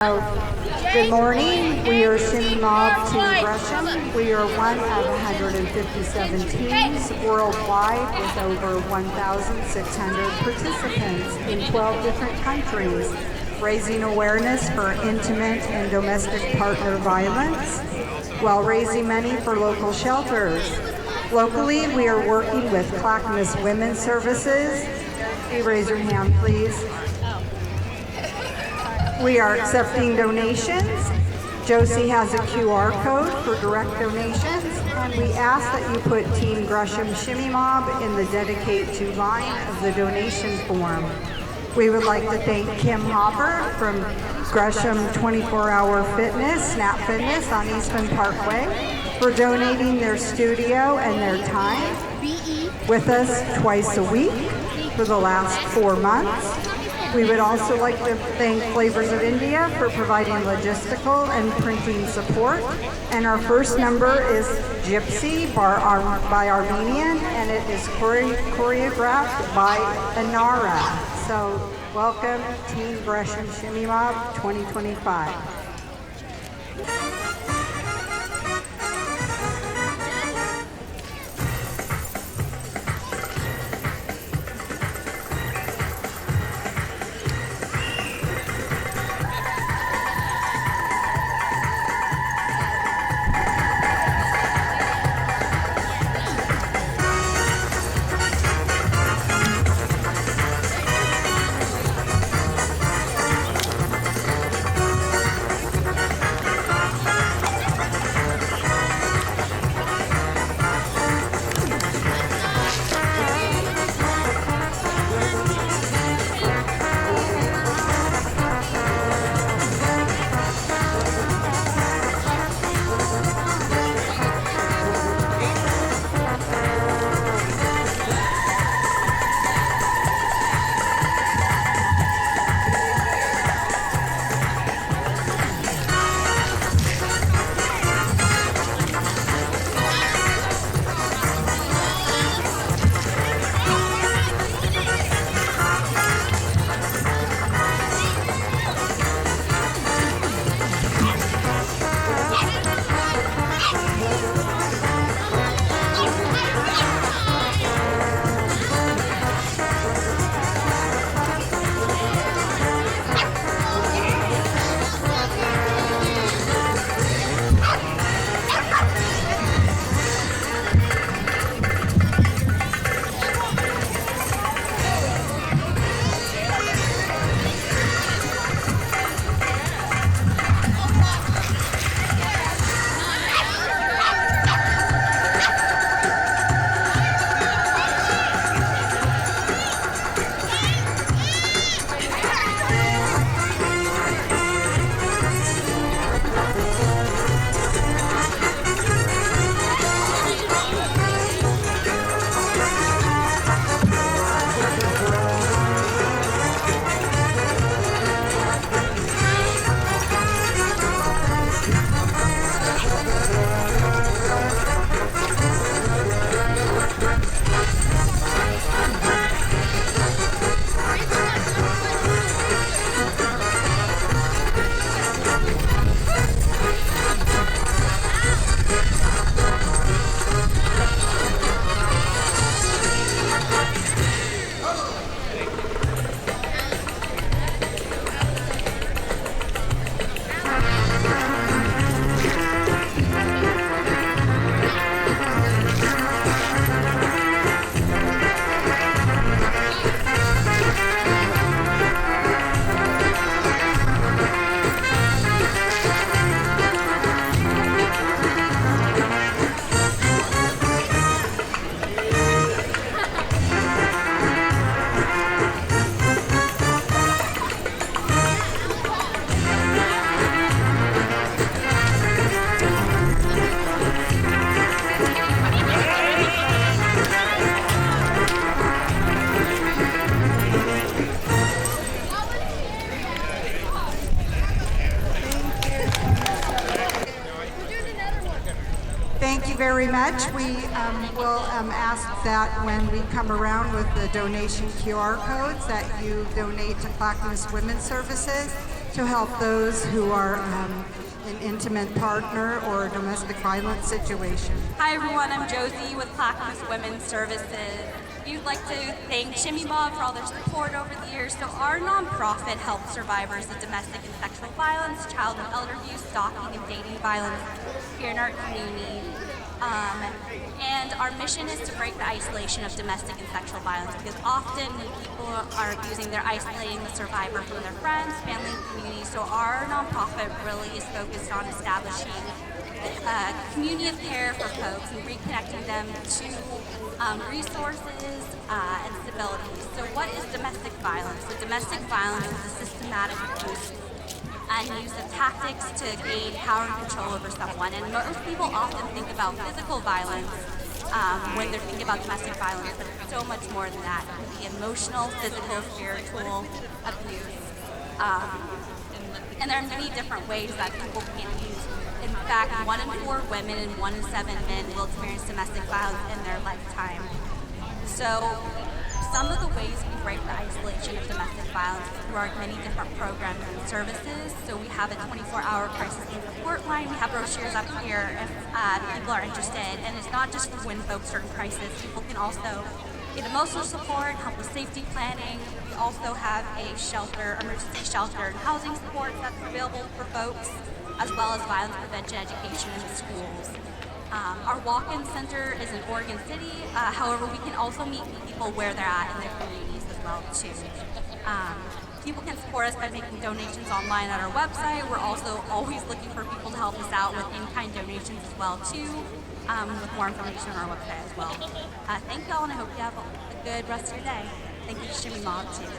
Good morning. We are Shimmy Mob Team Gresham. We are one of 157 teams worldwide with over 1,600 participants in 12 different countries, raising awareness for intimate and domestic partner violence while raising money for local shelters. Locally, we are working with Clackamas Women's Services. You raise your hand, please. We are accepting donations. Josie has a QR code for direct donations, and we ask that you put Team Gresham Shimmy Mob in the Dedicate To line of the donation form. We would like to thank Kim Hopper from Gresham 24-Hour Fitness, Snap Fitness on Eastman Parkway, for donating their studio and their time with us twice a week for the last 4 months. We would also like to thank Flavors of India for providing logistical and printing support. And our first number is Gypsy by Armenian, and it is choreographed by Inara. So welcome, Team Gresham Shimmy Mob 2025. Thank you very much. We will ask that when we come around with the donation QR codes that you donate to Clackamas Women's Services. to help those who are an intimate partner or a domestic violence situation. Hi everyone, I'm Josie with Clackamas Women's Services. We'd like to thank Shimmy for all their support over the years. So our nonprofit helps survivors of domestic and sexual violence, child and elder abuse, stalking, and dating violence here in our community. And our mission is to break the isolation of domestic and sexual violence, because often when people are abusing, they're isolating the survivor from their friends, family, and community. So our nonprofit really is focused on establishing a community of care for folks and reconnecting them to resources and stability. So what is domestic violence? So domestic violence is a systematic abuse and use of tactics to gain power and control over someone. And most people often think about physical violence when they're thinking about domestic violence, but it's so much more than that. It can be emotional, physical, spiritual abuse. And there are many different ways that people can use. In fact, 1 in 4 women and 1 in 7 men will experience domestic violence in their lifetime. So some of the ways we break the isolation of domestic violence is through our many different programs and services. So we have a 24-hour crisis and support line. We have brochures up here if people are interested. And it's not just for when folks are in crisis. People can also get emotional support, help with safety planning. We also have a shelter, emergency shelter and housing support that's available for folks, as well as violence prevention education in the schools. Our walk-in center is in Oregon City. However, we can also meet people where they're at in their communities as well too. People can support us by making donations online at our website. We're also always looking for people to help us out with in-kind donations as well too, with more information on our website as well. Thank y'all, and I hope you have a good rest of your day. Thank you to Shimmy Mom too.